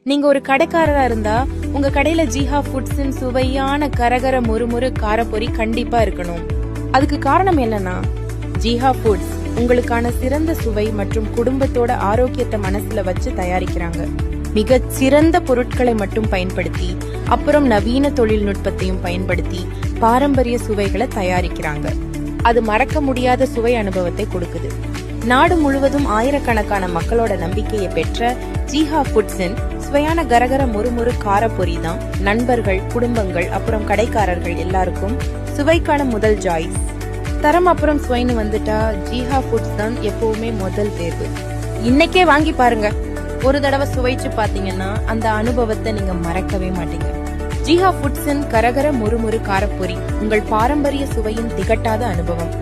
நீங்க ஒரு கடைக்காரரா இருந்தா உங்க கடையில ஜீஹா ஃபுட்ஸின் சுவையான கரகர முறுமுறு காரப்பொரி கண்டிப்பா இருக்கணும். அதுக்கு காரணம் என்னன்னா, ஜீஹா ஃபுட்ஸ் உங்களுக்கான சிறந்த சுவை மற்றும் குடும்பத்தோட ஆரோக்கியத்தை மனசுல வச்சு தயாரிக்கிறாங்க. மிக சிறந்த பொருட்களை மட்டும் பயன்படுத்தி, அப்புறம் நவீன தொழில்நுட்பத்தையும் பயன்படுத்தி பாரம்பரிய சுவைகளை தயாரிக்கிறாங்க. அது மறக்க முடியாத சுவை அனுபவத்தை கொடுக்குது. நாடு முழுவதும் ஆயிரக்கணக்கான மக்களோட நம்பிக்கையை பெற்ற ஜீஹா ஃபுட்ஸின் சுவையான கரகர முறுமுறு காரப்பொரி தான் நண்பர்கள், குடும்பங்கள், அப்புறம் கடைக்காரர்கள் எல்லாருக்கும் சுவைக்கான முதல் சாய்ஸ். தரம் அப்புறம் சுவைன்னு வந்துட்டா ஜீஹா ஃபுட்ஸ் தான் எப்பவுமே முதல் தேர்வு. இன்னைக்கே வாங்கி பாருங்க. ஒரு தடவை சுவைச்சு பாத்தீங்கன்னா அந்த அனுபவத்தை நீங்க மறக்கவே மாட்டீங்க. ஜீஹா ஃபுட்ஸின் கரகர முறுமுறு காரப்பொரி உங்கள் பாரம்பரிய சுவையின் திகட்டாத அனுபவம்.